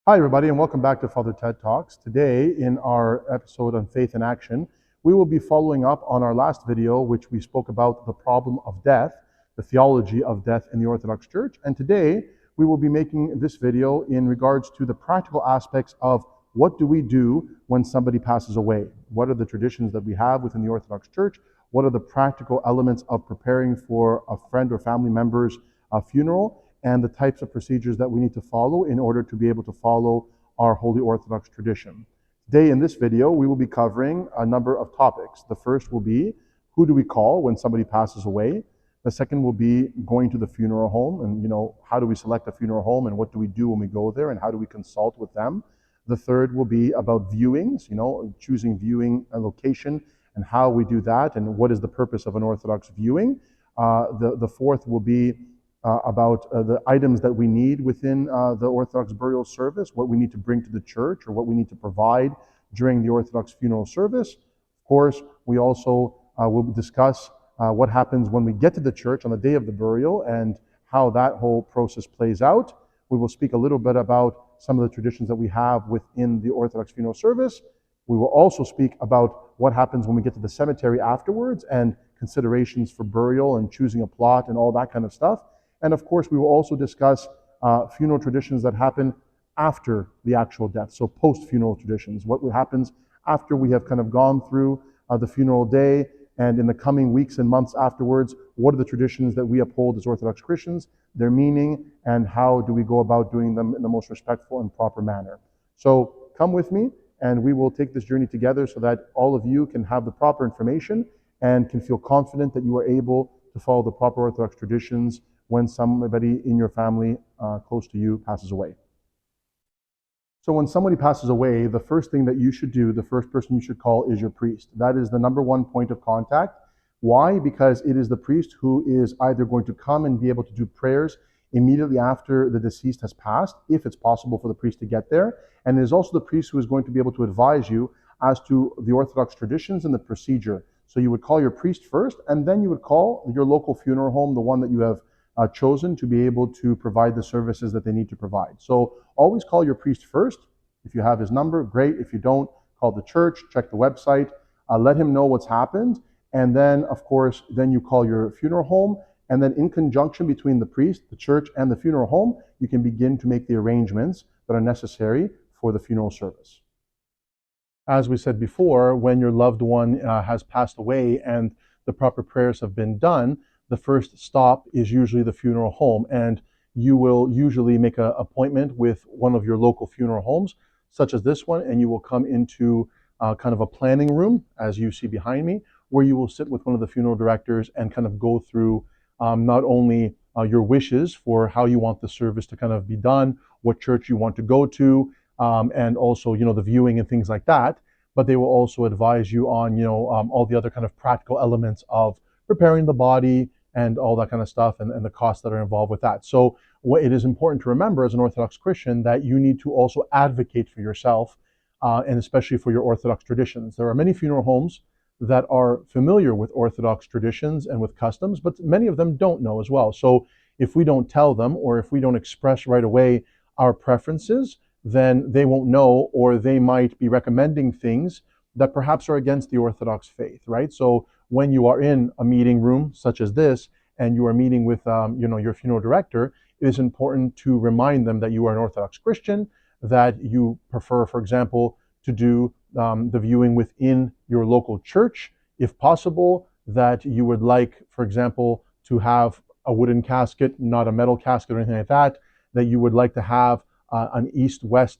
Hi, everybody, and welcome back to Father TED Talks. Today, in our episode on faith in action, we will be following up on our last video, which we spoke about the problem of death, the theology of death in the Orthodox Church. And today, we will be making this video in regards to the practical aspects of what do we do when somebody passes away? What are the traditions that we have within the Orthodox Church? What are the practical elements of preparing for a friend or family member's funeral? And the types of procedures that we need to follow in order to be able to follow our Holy Orthodox tradition. Today in this video, we will be covering a number of topics. The first will be, who do we call when somebody passes away? The second will be going to the funeral home and, how do we select a funeral home and what do we do when we go there and how do we consult with them? The third will be about viewings, choosing viewing a location and how we do that and what is the purpose of an Orthodox viewing. The fourth will be about the items that we need within the Orthodox burial service, what we need to bring to the church or what we need to provide during the Orthodox funeral service. Of course, we also will discuss what happens when we get to the church on the day of the burial and how that whole process plays out. We will speak a little bit about some of the traditions that we have within the Orthodox funeral service. We will also speak about what happens when we get to the cemetery afterwards and considerations for burial and choosing a plot and all that kind of stuff. And of course, we will also discuss funeral traditions that happen after the actual death, so post-funeral traditions, what happens after we have kind of gone through the funeral day, and in the coming weeks and months afterwards, what are the traditions that we uphold as Orthodox Christians, their meaning, and how do we go about doing them in the most respectful and proper manner. So come with me, and we will take this journey together so that all of you can have the proper information and can feel confident that you are able to follow the proper Orthodox traditions when somebody in your family close to you passes away. So when somebody passes away, the first thing that you should do, the first person you should call is your priest. That is the number one point of contact. Why? Because it is the priest who is either going to come and be able to do prayers immediately after the deceased has passed, if it's possible for the priest to get there. And it is also the priest who is going to be able to advise you as to the Orthodox traditions and the procedure. So you would call your priest first, and then you would call your local funeral home, the one that you have chosen to be able to provide the services that they need to provide. So always call your priest first. If you have his number, great. If you don't, call the church, check the website, let him know what's happened. And then, of course, then you call your funeral home. And then in conjunction between the priest, the church, and the funeral home, you can begin to make the arrangements that are necessary for the funeral service. As we said before, when your loved one has passed away and the proper prayers have been done, the first stop is usually the funeral home, and you will usually make an appointment with one of your local funeral homes, such as this one, and you will come into kind of a planning room, as you see behind me, where you will sit with one of the funeral directors and kind of go through not only your wishes for how you want the service to kind of be done, what church you want to go to, and also, the viewing and things like that, but they will also advise you on, all the other kind of practical elements of preparing the body, and all that kind of stuff, and the costs that are involved with that. So it is important to remember as an Orthodox Christian that you need to also advocate for yourself, and especially for your Orthodox traditions. There are many funeral homes that are familiar with Orthodox traditions and with customs, but many of them don't know as well. So if we don't tell them, or if we don't express right away our preferences, then they won't know, or they might be recommending things that perhaps are against the Orthodox faith, right? So when you are in a meeting room such as this, and you are meeting with your funeral director, it is important to remind them that you are an Orthodox Christian, that you prefer, for example, to do the viewing within your local church, if possible, that you would like, for example, to have a wooden casket, not a metal casket or anything like that, that you would like to have an east-west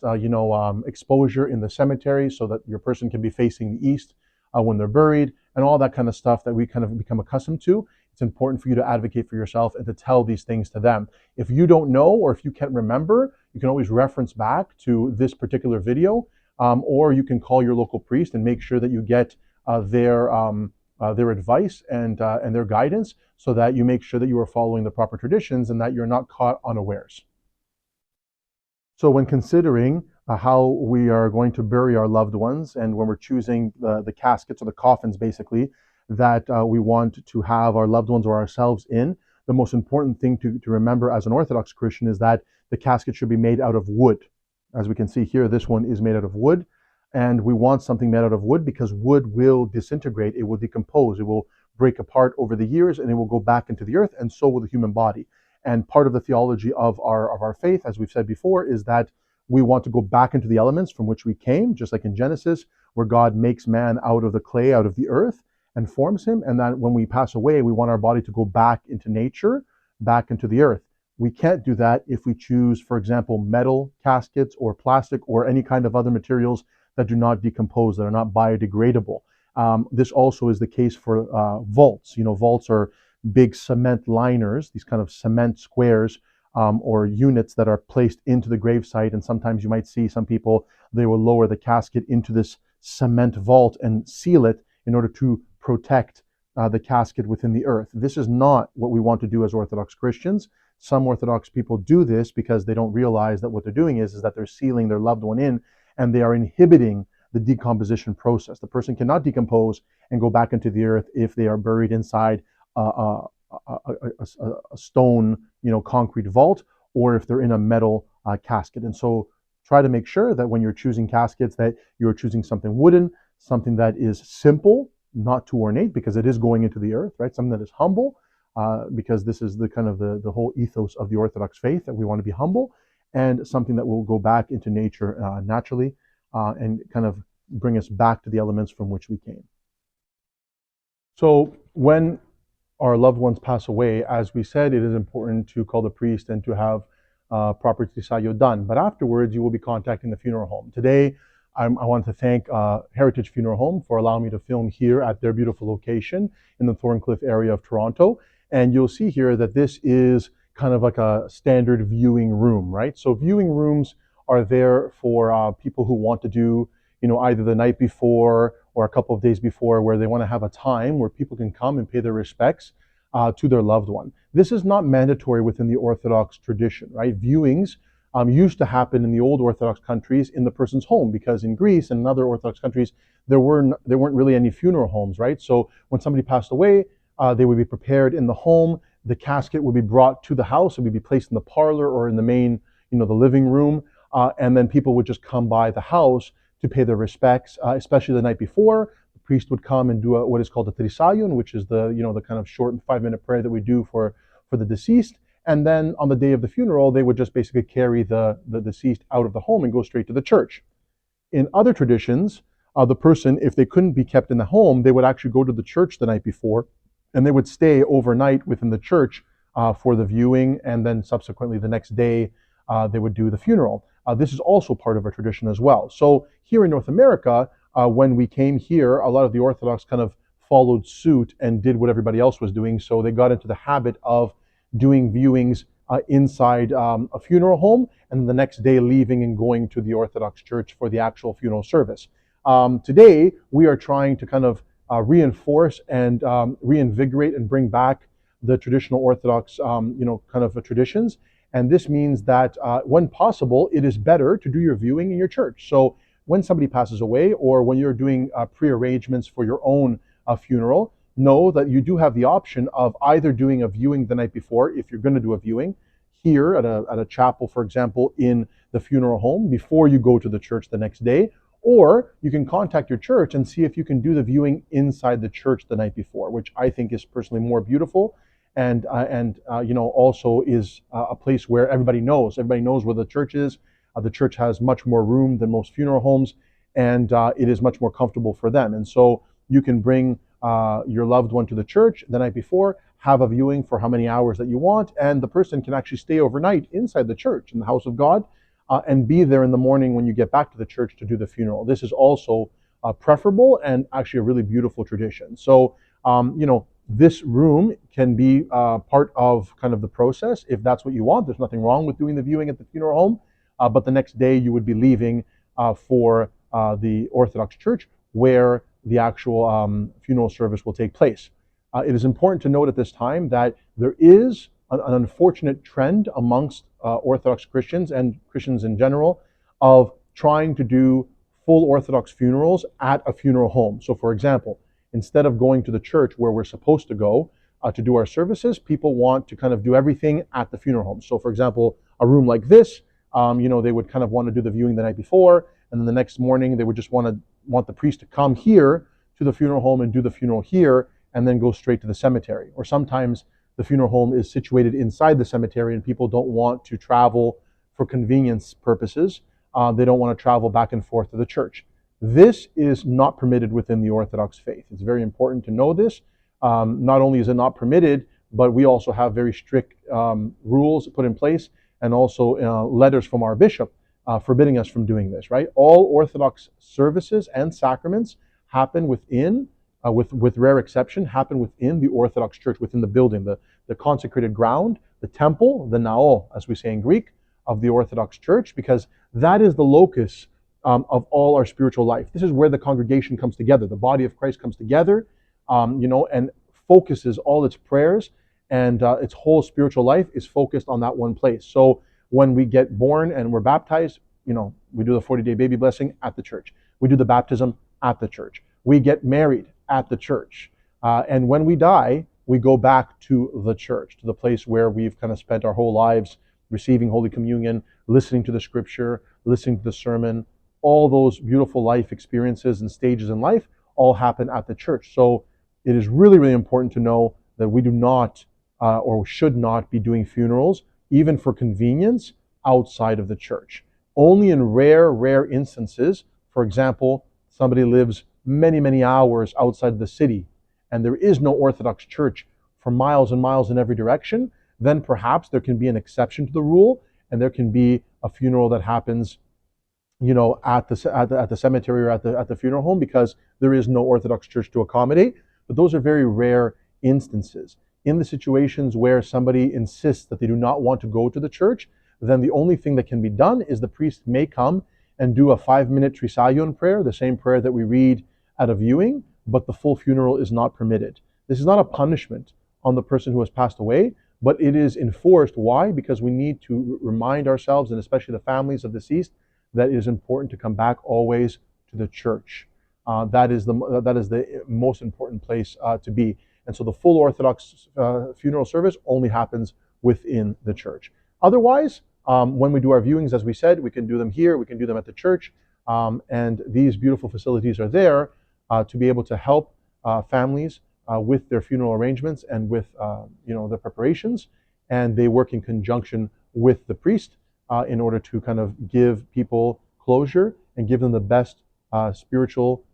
exposure in the cemetery so that your person can be facing the east when they're buried, and all that kind of stuff that we kind of become accustomed to. It's important for you to advocate for yourself and to tell these things to them. If you don't know, or if you can't remember, you can always reference back to this particular video, or you can call your local priest and make sure that you get their advice and their guidance, so that you make sure that you are following the proper traditions and that you're not caught unawares. So when considering how we are going to bury our loved ones, and when we're choosing the caskets or the coffins, basically, that we want to have our loved ones or ourselves in, the most important thing to remember as an Orthodox Christian is that the casket should be made out of wood. As we can see here, this one is made out of wood, and we want something made out of wood because wood will disintegrate, it will decompose, it will break apart over the years, and it will go back into the earth, and so will the human body. And part of the theology of our faith, as we've said before, is that we want to go back into the elements from which we came, just like in Genesis, where God makes man out of the clay, out of the earth, and forms him. And that when we pass away, we want our body to go back into nature, back into the earth. We can't do that if we choose, for example, metal caskets or plastic or any kind of other materials that do not decompose, that are not biodegradable. This also is the case for vaults. Vaults are big cement liners, these kind of cement squares or units that are placed into the gravesite. And sometimes you might see some people, they will lower the casket into this cement vault and seal it in order to protect the casket within the earth. This is not what we want to do as Orthodox Christians. Some Orthodox people do this because they don't realize that what they're doing is that they're sealing their loved one in, and they are inhibiting the decomposition process. The person cannot decompose and go back into the earth if they are buried inside a stone, concrete vault, or if they're in a metal casket. And so try to make sure that when you're choosing caskets that you're choosing something wooden, something that is simple, not too ornate, because it is going into the earth, right? Something that is humble, because this is the kind of the whole ethos of the Orthodox faith, that we want to be humble, and something that will go back into nature naturally and kind of bring us back to the elements from which we came. So when our loved ones pass away, as we said, it is important to call the priest and to have proper tisayo done. But afterwards, you will be contacting the funeral home. Today, I want to thank Heritage Funeral Home for allowing me to film here at their beautiful location in the Thorncliffe area of Toronto. And you'll see here that this is kind of like a standard viewing room, right? So viewing rooms are there for people who want to do, either the night before or a couple of days before, where they want to have a time where people can come and pay their respects to their loved one. This is not mandatory within the Orthodox tradition, right? Viewings used to happen in the old Orthodox countries in the person's home, because in Greece and in other Orthodox countries, there weren't really any funeral homes, right? So when somebody passed away, they would be prepared in the home. The casket would be brought to the house. It would be placed in the parlor or in the main, the living room. And then people would just come by the house to pay their respects, especially the night before. The priest would come and do what is called a trisayon, which is the kind of short 5-minute prayer that we do for the deceased. And then on the day of the funeral, they would just basically carry the deceased out of the home and go straight to the church. In other traditions, the person, if they couldn't be kept in the home, they would actually go to the church the night before, and they would stay overnight within the church for the viewing, and then subsequently the next day they would do the funeral. This is also part of our tradition as well. So here in North America, when we came here, a lot of the Orthodox kind of followed suit and did what everybody else was doing. So they got into the habit of doing viewings inside a funeral home, and the next day leaving and going to the Orthodox church for the actual funeral service. Today, we are trying to kind of reinforce and reinvigorate and bring back the traditional Orthodox, kind of traditions. And this means that when possible, it is better to do your viewing in your church. So when somebody passes away, or when you're doing pre-arrangements for your own funeral, know that you do have the option of either doing a viewing the night before, if you're going to do a viewing here at a chapel, for example, in the funeral home, before you go to the church the next day, or you can contact your church and see if you can do the viewing inside the church the night before, which I think is personally more beautiful, and also is a place where everybody knows where the church is. The church has much more room than most funeral homes, and it is much more comfortable for them. And so you can bring your loved one to the church the night before, have a viewing for how many hours that you want, and the person can actually stay overnight inside the church, in the house of God, and be there in the morning when you get back to the church to do the funeral. This is also preferable and actually a really beautiful tradition. So, this room can be part of kind of the process if that's what you want. There's nothing wrong with doing the viewing at the funeral home, but the next day you would be leaving for the Orthodox church where the actual funeral service will take place. It is important to note at this time that there is an unfortunate trend amongst Orthodox Christians and Christians in general of trying to do full Orthodox funerals at a funeral home. So for example, instead of going to the church where we're supposed to go to do our services, people want to kind of do everything at the funeral home. So for example, a room like this, They would kind of want to do the viewing the night before, and then the next morning they would just want the priest to come here to the funeral home and do the funeral here, and then go straight to the cemetery. Or sometimes the funeral home is situated inside the cemetery, and people don't want to travel for convenience purposes. They don't want to travel back and forth to the church. This is not permitted within the Orthodox faith. It's very important to know this. Not only is it not permitted, but we also have very strict rules put in place, and also letters from our bishop forbidding us from doing this, right? All Orthodox services and sacraments happen within, with rare exception, happen within the Orthodox Church, within the building, the consecrated ground, the temple, the nao, as we say in Greek, of the Orthodox Church, because that is the locus of all our spiritual life. This is where the congregation comes together, the body of Christ comes together, and focuses all its prayers, and its whole spiritual life is focused on that one place. So when we get born and we're baptized, we do the 40-day baby blessing at the church. We do the baptism at the church. We get married at the church. And when we die, we go back to the church, to the place where we've kind of spent our whole lives receiving Holy Communion, listening to the scripture, listening to the sermon. All those beautiful life experiences and stages in life all happen at the church. So it is really, really important to know that we do not or should not be doing funerals, even for convenience, outside of the church. Only in rare instances, for example, somebody lives many, many hours outside the city, and there is no Orthodox church for miles and miles in every direction, then perhaps there can be an exception to the rule, and there can be a funeral that happens, at the cemetery or at the funeral home, because there is no Orthodox church to accommodate. But those are very rare instances. In the situations where somebody insists that they do not want to go to the church, then the only thing that can be done is the priest may come and do a 5-minute trisagion prayer, the same prayer that we read at a viewing, but the full funeral is not permitted. This is not a punishment on the person who has passed away, but it is enforced. Why? Because we need to remind ourselves, and especially the families of deceased, that it is important to come back always to the church. That is the most important place to be. And so the full Orthodox funeral service only happens within the church. Otherwise, when we do our viewings, as we said, we can do them here, we can do them at the church, and these beautiful facilities are there to be able to help families with their funeral arrangements and with the preparations, and they work in conjunction with the priest in order to kind of give people closure and give them the best spiritual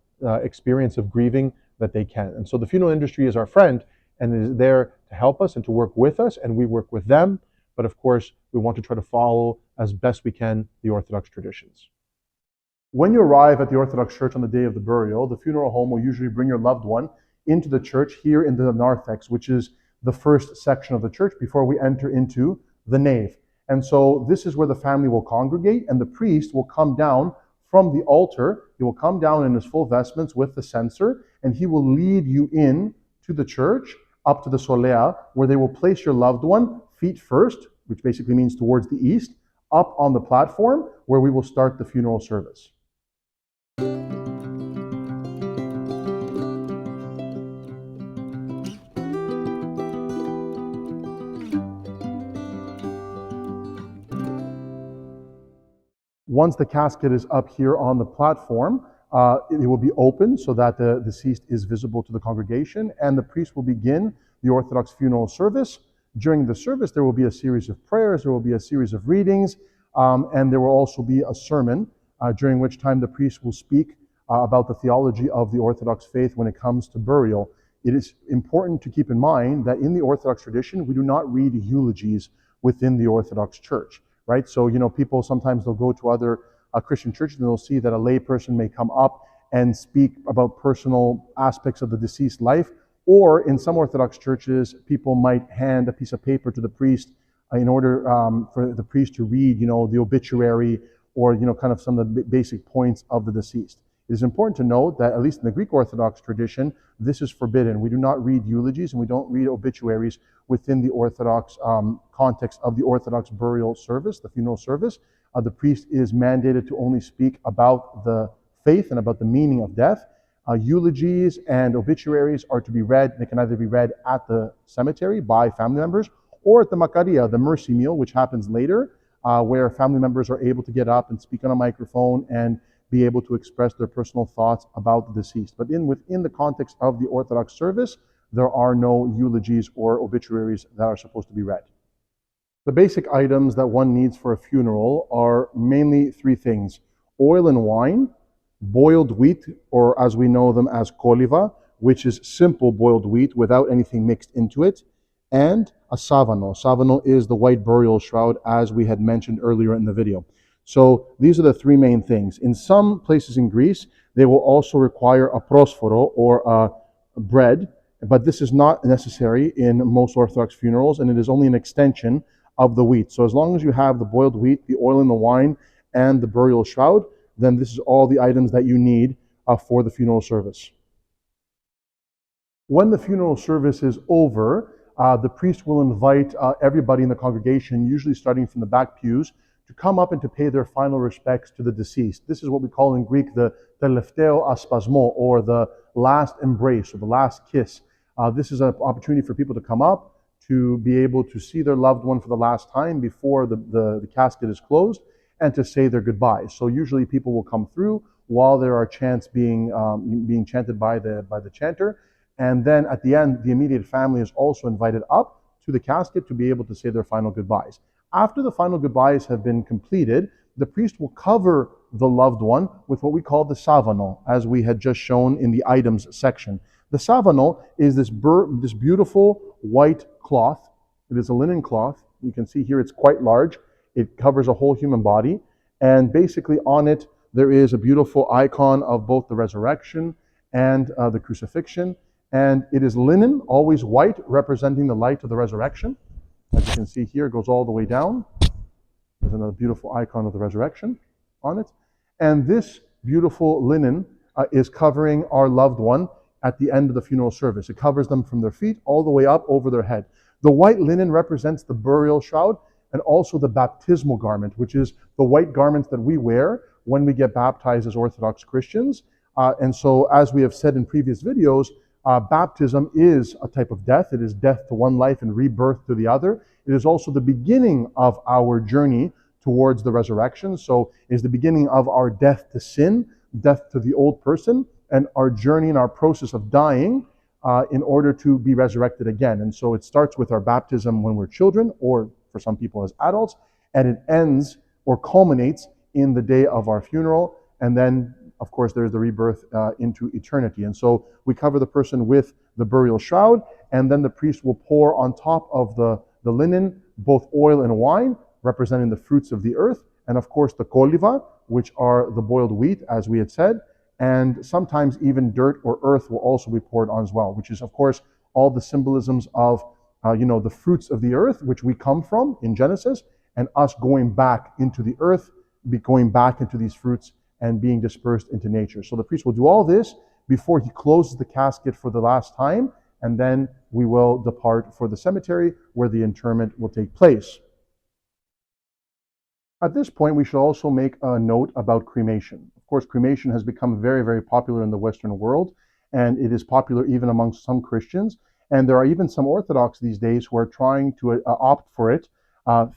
experience of grieving that they can. And so the funeral industry is our friend and is there to help us and to work with us, and we work with them. But of course, we want to try to follow as best we can the Orthodox traditions. When you arrive at the Orthodox Church on the day of the burial, the funeral home will usually bring your loved one into the church here in the narthex, which is the first section of the church before we enter into the nave. And so this is where the family will congregate, and the priest will come down from the altar. He will come down in his full vestments with the censer, and he will lead you in to the church, up to the solea, where they will place your loved one, feet first, which basically means towards the east, up on the platform, where we will start the funeral service. Once the casket is up here on the platform, it will be open so that the deceased is visible to the congregation, and the priest will begin the Orthodox funeral service. During the service, there will be a series of prayers, there will be a series of readings, and there will also be a sermon, during which time the priest will speak about the theology of the Orthodox faith when it comes to burial. It is important to keep in mind that in the Orthodox tradition, we do not read eulogies within the Orthodox Church. Right? So, people sometimes they'll go to other Christian churches and they'll see that a lay person may come up and speak about personal aspects of the deceased life. Or in some Orthodox churches, people might hand a piece of paper to the priest in order for the priest to read, the obituary or, kind of some of the basic points of the deceased. It is important to note that, at least in the Greek Orthodox tradition, this is forbidden. We do not read eulogies and we don't read obituaries within the Orthodox context of the Orthodox burial service, the funeral service. The priest is mandated to only speak about the faith and about the meaning of death. Eulogies and obituaries are to be read. They can either be read at the cemetery by family members or at the Makaria, the mercy meal, which happens later, where family members are able to get up and speak on a microphone and be able to express their personal thoughts about the deceased. But within the context of the Orthodox service, there are no eulogies or obituaries that are supposed to be read. The basic items that one needs for a funeral are mainly three things: oil and wine, boiled wheat, or as we know them as koliva, which is simple boiled wheat without anything mixed into it, and a savano. Savano is the white burial shroud, as we had mentioned earlier in the video. So these are the three main things. In some places in Greece, they will also require a prosphoro, or a bread, but this is not necessary in most Orthodox funerals, and it is only an extension of the wheat. So as long as you have the boiled wheat, the oil and the wine, and the burial shroud, then this is all the items that you need for the funeral service. When the funeral service is over, the priest will invite everybody in the congregation, usually starting from the back pews, to come up and to pay their final respects to the deceased. This is what we call in Greek the telefteo aspasmo, or the last embrace, or the last kiss. This is an opportunity for people to come up, to be able to see their loved one for the last time before the casket is closed, and to say their goodbyes. So usually people will come through while there are chants being chanted by the chanter, and then at the end, the immediate family is also invited up to the casket to be able to say their final goodbyes. After the final goodbyes have been completed, the priest will cover the loved one with what we call the savano, as we had just shown in the items section. The savano is this beautiful white cloth. It is a linen cloth. You can see here it's quite large. It covers a whole human body, and basically on it there is a beautiful icon of both the resurrection and the crucifixion, and it is linen, always white, representing the light of the resurrection. As you can see here, it goes all the way down. There's another beautiful icon of the resurrection on it, and this beautiful linen is covering our loved one at the end of the funeral service. It covers them from their feet all the way up over their head. The white linen represents the burial shroud, and also the baptismal garment, which is the white garments that we wear when we get baptized as Orthodox Christians. And so, as we have said in previous videos, baptism is a type of death. It is death to one life and rebirth to the other. It is also the beginning of our journey towards the resurrection. So it is the beginning of our death to sin, death to the old person, and our journey and our process of dying in order to be resurrected again. And so it starts with our baptism when we're children, or for some people as adults, and it ends or culminates in the day of our funeral. And then, of course, there's the rebirth into eternity. And so we cover the person with the burial shroud, and then the priest will pour on top of the linen both oil and wine, representing the fruits of the earth, and of course the koliva, which are the boiled wheat, as we had said, and sometimes even dirt or earth will also be poured on as well, which is, of course, all the symbolisms of the fruits of the earth, which we come from in Genesis, and us going back into the earth, going back into these fruits and being dispersed into nature. So the priest will do all this before he closes the casket for the last time, and then we will depart for the cemetery where the interment will take place. At this point, we should also make a note about cremation. Of course, cremation has become very, very popular in the Western world, and it is popular even amongst some Christians. And there are even some Orthodox these days who are trying to opt for it,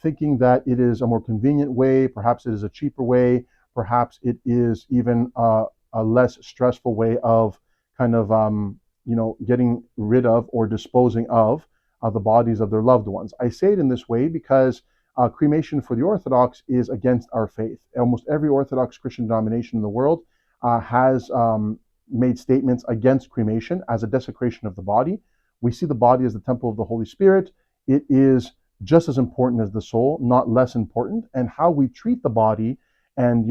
thinking that it is a more convenient way, perhaps it is a cheaper way, perhaps it is even a less stressful way of kind of, getting rid of or disposing of the bodies of their loved ones. I say it in this way because cremation for the Orthodox is against our faith. Almost every Orthodox Christian denomination in the world has made statements against cremation as a desecration of the body. We see the body as the temple of the Holy Spirit. It is just as important as the soul, not less important. And how we treat the body and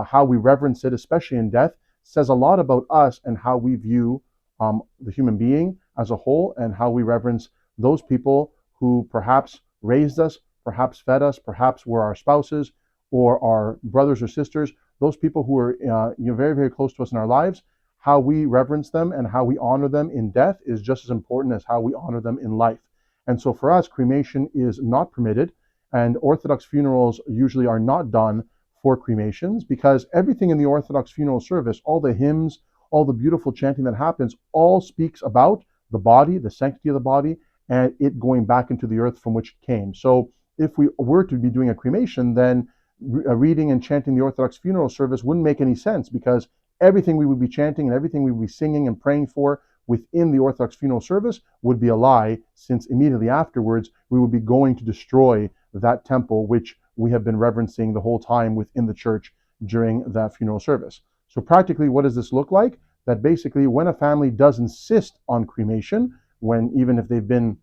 how we reverence it, especially in death, says a lot about us and how we view the human being as a whole, and how we reverence those people who perhaps raised us, perhaps fed us, perhaps were our spouses or our brothers or sisters, those people who are very, very close to us in our lives. How we reverence them and how we honor them in death is just as important as how we honor them in life. And so for us, cremation is not permitted, and Orthodox funerals usually are not done for cremations, because everything in the Orthodox funeral service, all the hymns, all the beautiful chanting that happens, all speaks about the body, the sanctity of the body, and it going back into the earth from which it came. So if we were to be doing a cremation, then reading and chanting the Orthodox funeral service wouldn't make any sense, because everything we would be chanting and everything we would be singing and praying for within the Orthodox funeral service would be a lie, since immediately afterwards we would be going to destroy that temple which we have been reverencing the whole time within the church during that funeral service. So practically, what does this look like? That basically, when a family does insist on cremation, when even if they've been,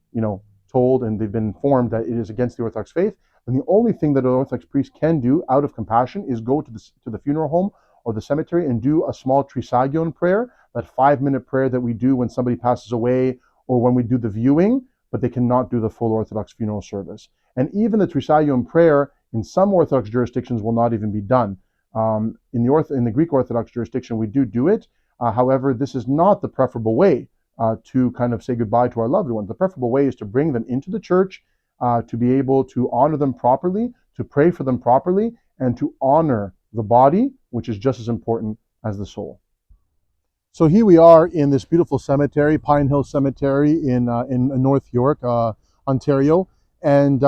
told and they've been informed that it is against the Orthodox faith, then the only thing that an Orthodox priest can do out of compassion is go to the funeral home or the cemetery and do a small trisagion prayer, that 5-minute prayer that we do when somebody passes away or when we do the viewing, but they cannot do the full Orthodox funeral service. And even the trisagion prayer in some Orthodox jurisdictions will not even be done. In the Greek Orthodox jurisdiction, we do it. However, this is not the preferable way to kind of say goodbye to our loved ones. The preferable way is to bring them into the church, to be able to honor them properly, to pray for them properly, and to honor the body, which is just as important as the soul. So here we are in this beautiful cemetery, Pine Hill Cemetery in North York, Ontario. And,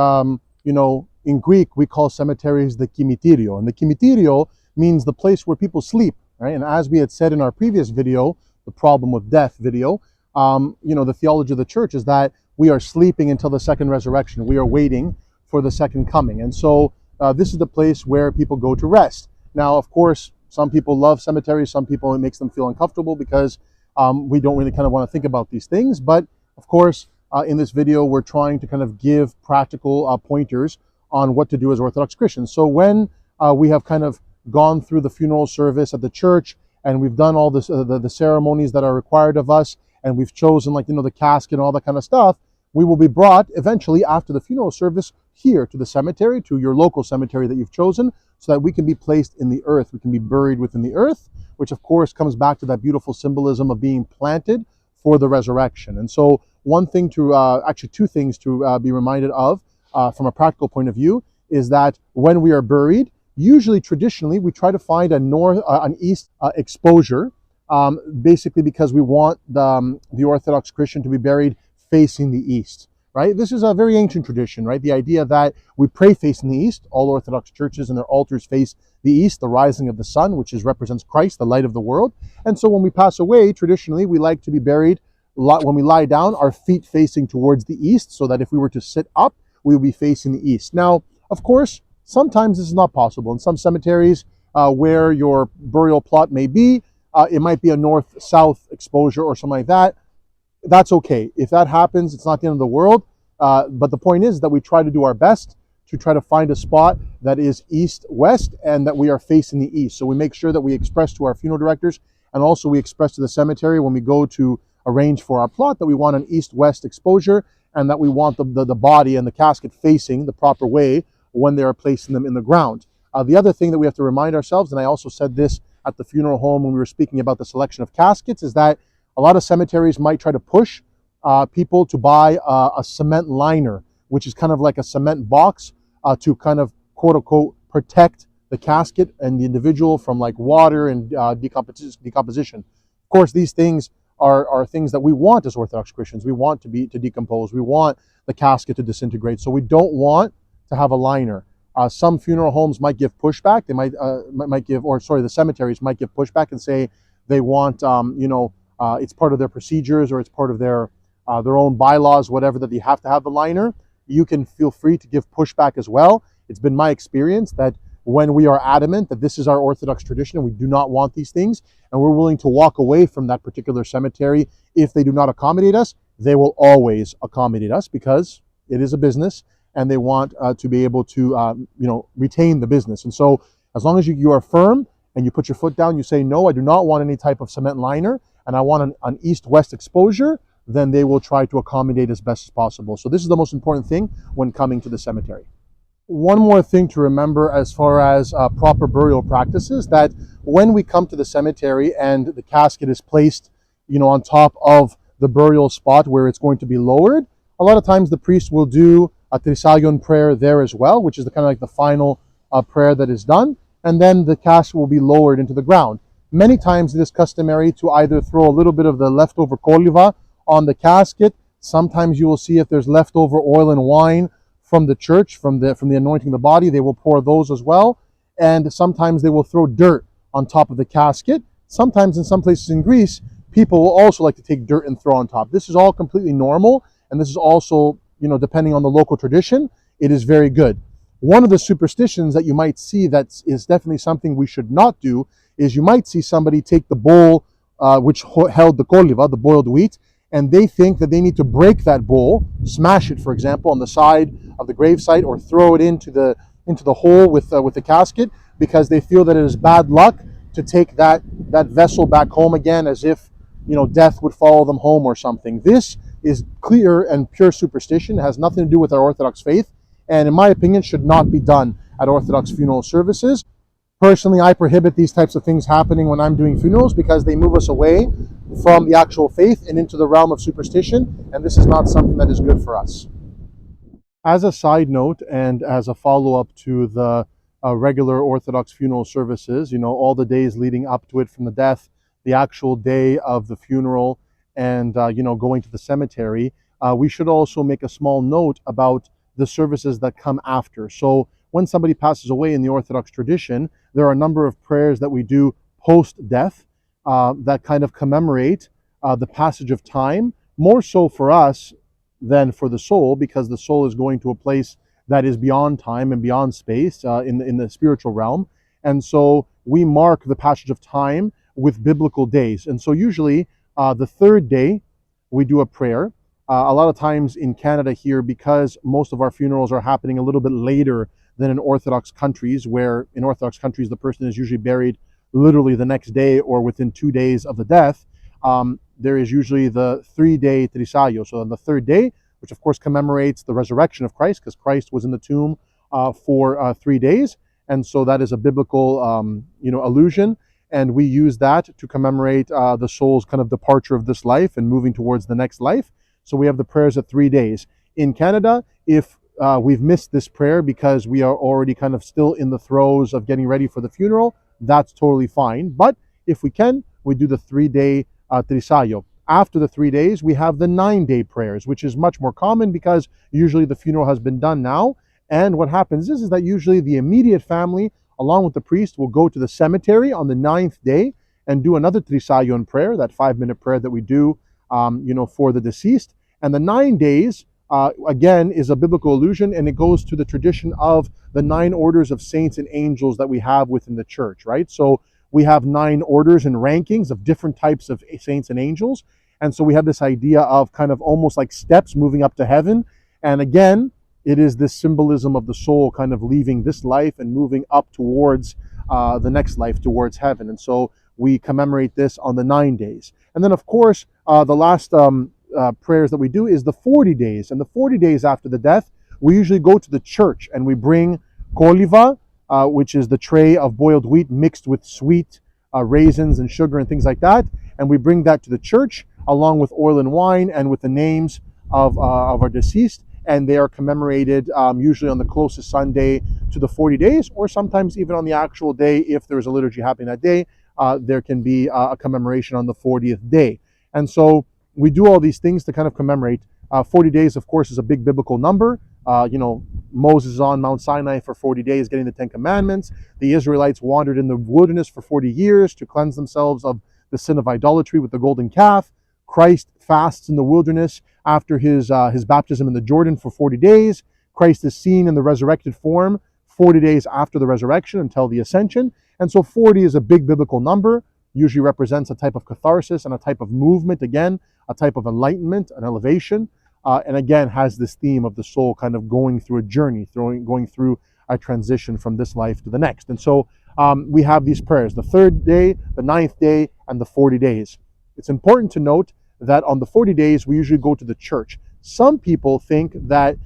in Greek, we call cemeteries the kimitirio. And the kimitirio means the place where people sleep, right? And as we had said in our previous video, the problem with death video, the theology of the church is that we are sleeping until the second resurrection. We are waiting for the second coming. And so this is the place where people go to rest. Now, of course, some people love cemeteries. Some people, it makes them feel uncomfortable because we don't really kind of want to think about these things. But of course, in this video, we're trying to kind of give practical pointers on what to do as Orthodox Christians. So when we have kind of gone through the funeral service at the church, and we've done all this, the ceremonies that are required of us, and we've chosen the casket and all that kind of stuff, we will be brought eventually after the funeral service here to the cemetery, to your local cemetery that you've chosen, so that we can be placed in the earth. We can be buried within the earth, which of course comes back to that beautiful symbolism of being planted for the resurrection. And so actually two things to be reminded of from a practical point of view is that when we are buried, usually traditionally we try to find an east exposure, basically because we want the Orthodox Christian to be buried facing the east, right? This is a very ancient tradition, right? The idea that we pray facing the east. All Orthodox churches and their altars face the east, the rising of the sun, which represents Christ, the light of the world. And so when we pass away, traditionally we like to be buried, when we lie down, our feet facing towards the east, so that if we were to sit up, we would be facing the east. Now, of course, sometimes this is not possible. In some cemeteries where your burial plot may be, it might be a north-south exposure or something like that. That's okay. If that happens, it's not the end of the world. But the point is that we try to do our best to try to find a spot that is east-west and that we are facing the east. So we make sure that we express to our funeral directors, and also we express to the cemetery when we go to arrange for our plot, that we want an east-west exposure, and that we want the body and the casket facing the proper way when they are placing them in the ground. The other thing that we have to remind ourselves, and I also said this at the funeral home when we were speaking about the selection of caskets, is that a lot of cemeteries might try to push people to buy a cement liner, which is kind of like a cement box to kind of quote-unquote protect the casket and the individual from like water and decomposition. Of course, these things are things that we want as Orthodox Christians. We want to decompose. We want the casket to disintegrate. So we don't want to have a liner. Some funeral homes might give pushback. They the cemeteries might give pushback and say they want, it's part of their procedures or it's part of their own bylaws, whatever, that you have to have the liner. You can feel free to give pushback as well. It's been my experience that when we are adamant that this is our Orthodox tradition and we do not want these things, and we're willing to walk away from that particular cemetery if they do not accommodate us, they will always accommodate us because it is a business and they want to be able to retain the business. And so as long as you are firm and you put your foot down, you say, no, I do not want any type of cement liner and I want an east-west exposure, then they will try to accommodate as best as possible. So this is the most important thing when coming to the cemetery. One more thing to remember as far as proper burial practices, that when we come to the cemetery and the casket is placed, on top of the burial spot where it's going to be lowered, a lot of times the priest will do a trisagion prayer there as well, which is the kind of like the final prayer that is done, and then the casket will be lowered into the ground. Many times it is customary to either throw a little bit of the leftover koliva on the casket. Sometimes you will see if there's leftover oil and wine from the church, from the anointing of the body. They will pour those as well. And sometimes they will throw dirt on top of the casket. Sometimes in some places in Greece, people will also like to take dirt and throw on top. This is all completely normal, and this is also, depending on the local tradition, it is very good. One of the superstitions that you might see that is definitely something we should not do is you might see somebody take the bowl which held the koliva, the boiled wheat, and they think that they need to break that bowl, smash it, for example, on the side of the gravesite, or throw it into the hole with the casket, because they feel that it is bad luck to take that vessel back home again, as if death would follow them home or something. This is clear and pure superstition. It has nothing to do with our Orthodox faith, and in my opinion should not be done at Orthodox funeral services. Personally, I prohibit these types of things happening when I'm doing funerals, because they move us away from the actual faith and into the realm of superstition, and this is not something that is good for us. As a side note, and as a follow-up to the regular Orthodox funeral services, all the days leading up to it, from the death, the actual day of the funeral, and going to the cemetery, we should also make a small note about the services that come after. So when somebody passes away in the Orthodox tradition, there are a number of prayers that we do post-death that kind of commemorate the passage of time, more so for us than for the soul, because the soul is going to a place that is beyond time and beyond space in the spiritual realm. And so we mark the passage of time with biblical days. And so usually the third day we do a prayer. A lot of times in Canada here, because most of our funerals are happening a little bit later than in Orthodox countries, where in Orthodox countries the person is usually buried literally the next day or within 2 days of the death, there is usually the 3-day trisaio. So on the third day, which of course commemorates the resurrection of Christ, because Christ was in the tomb for 3 days, and so that is a biblical allusion, and we use that to commemorate the soul's kind of departure of this life and moving towards the next life. So we have the prayers at 3 days. In Canada, if we've missed this prayer because we are already kind of still in the throes of getting ready for the funeral, that's totally fine. But if we can, we do the 3-day trisaio. After the 3 days, we have the 9-day prayers, which is much more common because usually the funeral has been done now. And what happens is that usually the immediate family, along with the priest, will go to the cemetery on the 9th day and do another trisaio in prayer, that 5-minute prayer that we do, for the deceased. And the 9 days, again, is a biblical allusion, and it goes to the tradition of the 9 orders of saints and angels that we have within the church, right? So we have 9 orders and rankings of different types of saints and angels. And so we have this idea of kind of almost like steps moving up to heaven. And again, it is this symbolism of the soul kind of leaving this life and moving up towards the next life, towards heaven. And so we commemorate this on the 9 days. And then, of course, the last prayers that we do is the 40 days. And the 40 days after the death, we usually go to the church and we bring koliva, which is the tray of boiled wheat mixed with sweet raisins and sugar and things like that. And we bring that to the church along with oil and wine and with the names of our deceased. And they are commemorated usually on the closest Sunday to the 40 days, or sometimes even on the actual day. If there is a liturgy happening that day, there can be a commemoration on the 40th day. And so we do all these things to kind of commemorate. 40 days, of course, is a big biblical number. Moses is on Mount Sinai for 40 days getting the 10 Commandments. The Israelites wandered in the wilderness for 40 years to cleanse themselves of the sin of idolatry with the golden calf. Christ fasts in the wilderness after his baptism in the Jordan for 40 days. Christ is seen in the resurrected form 40 days after the resurrection until the ascension. And so 40 is a big biblical number, usually represents a type of catharsis and a type of movement, again, a type of enlightenment, an elevation, and again has this theme of the soul kind of going through a journey, going through a transition from this life to the next. And so we have these prayers, the 3rd day, the 9th day, and the 40 days. It's important to note that on the 40 days, we usually go to the church. Some people think that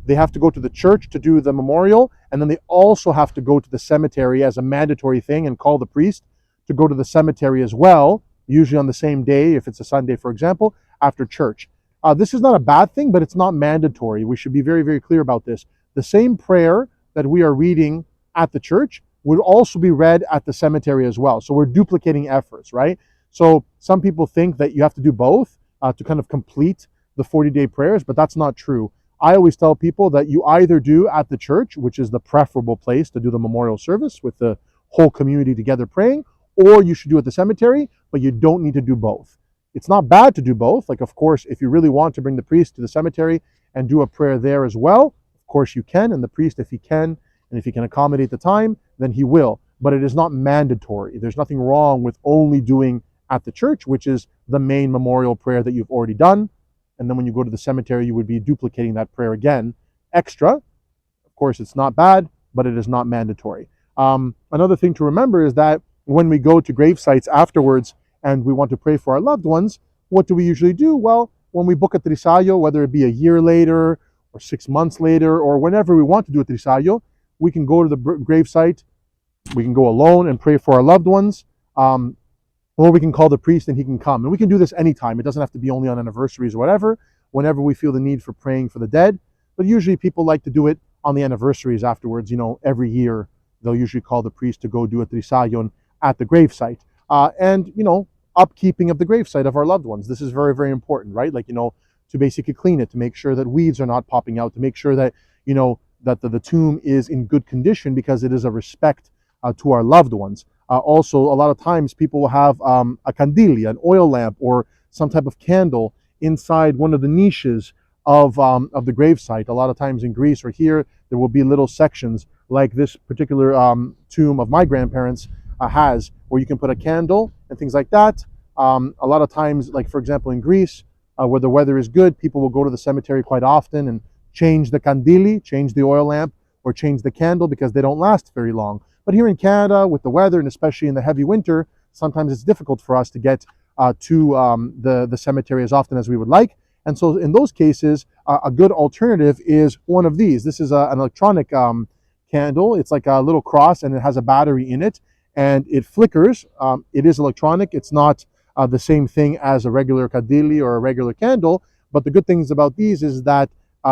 they have to go to the church to do the memorial, and then they also have to go to the cemetery as a mandatory thing and call the priest to go to the cemetery as well, usually on the same day, if it's a Sunday, for example, after church. This is not a bad thing, but it's not mandatory. We should be very, very clear about this. The same prayer that we are reading at the church would also be read at the cemetery as well. So we're duplicating efforts, right? So some people think that you have to do both to kind of complete the 40-day prayers, but that's not true. I always tell people that you either do at the church, which is the preferable place to do the memorial service with the whole community together praying, or you should do it at the cemetery, but you don't need to do both. It's not bad to do both. Like, of course, if you really want to bring the priest to the cemetery and do a prayer there as well, of course you can, and the priest, if he can, and if he can accommodate the time, then he will. But it is not mandatory. There's nothing wrong with only doing at the church, which is the main memorial prayer that you've already done. And then when you go to the cemetery, you would be duplicating that prayer again, extra. Of course, it's not bad, but it is not mandatory. Another thing to remember is that when we go to grave sites afterwards and we want to pray for our loved ones, what do we usually do? Well, when we book a trisayo, whether it be a year later or 6 months later or whenever we want to do a trisayo, we can go to the grave site. We can go alone and pray for our loved ones. Or we can call the priest and he can come. And we can do this anytime. It doesn't have to be only on anniversaries or whatever, whenever we feel the need for praying for the dead. But usually people like to do it on the anniversaries afterwards. Every year they'll usually call the priest to go do a trisayon at the gravesite. And upkeeping of the gravesite of our loved ones. This is very, very important, right? Like, to basically clean it, to make sure that weeds are not popping out, to make sure that, that the tomb is in good condition because it is a respect to our loved ones. Also, a lot of times people will have a candili, an oil lamp, or some type of candle inside one of the niches of the gravesite. A lot of times in Greece or here, there will be little sections like this particular tomb of my grandparents has, where you can put a candle and things like that. A lot of times, like for example in Greece, where the weather is good, people will go to the cemetery quite often and change the candili, change the oil lamp, or change the candle because they don't last very long. But here in Canada, with the weather, and especially in the heavy winter, sometimes it's difficult for us to get to the cemetery as often as we would like. And so in those cases, a good alternative is one of these. This is an electronic candle. It's like a little cross and it has a battery in it and it flickers. It is electronic. It's not the same thing as a regular candili or a regular candle. But the good things about these is that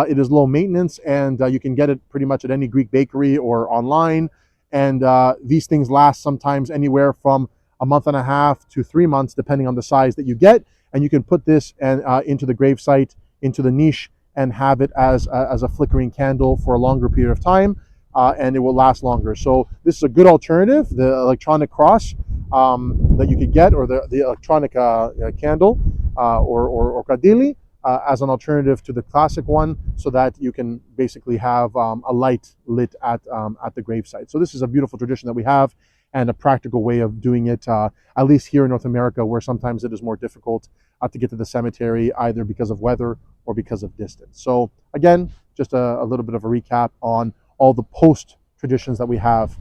it is low maintenance and you can get it pretty much at any Greek bakery or online. And these things last sometimes anywhere from a month and a half to 3 months, depending on the size that you get. And you can put this into the gravesite, into the niche, and have it as a flickering candle for a longer period of time, and it will last longer. So this is a good alternative, the electronic cross that you could get, or the electronic candle or candili, as an alternative to the classic one, so that you can basically have a light lit at the gravesite. So this is a beautiful tradition that we have and a practical way of doing it, at least here in North America, where sometimes it is more difficult to get to the cemetery, either because of weather or because of distance. So again, just a little bit of a recap on all the post traditions that we have.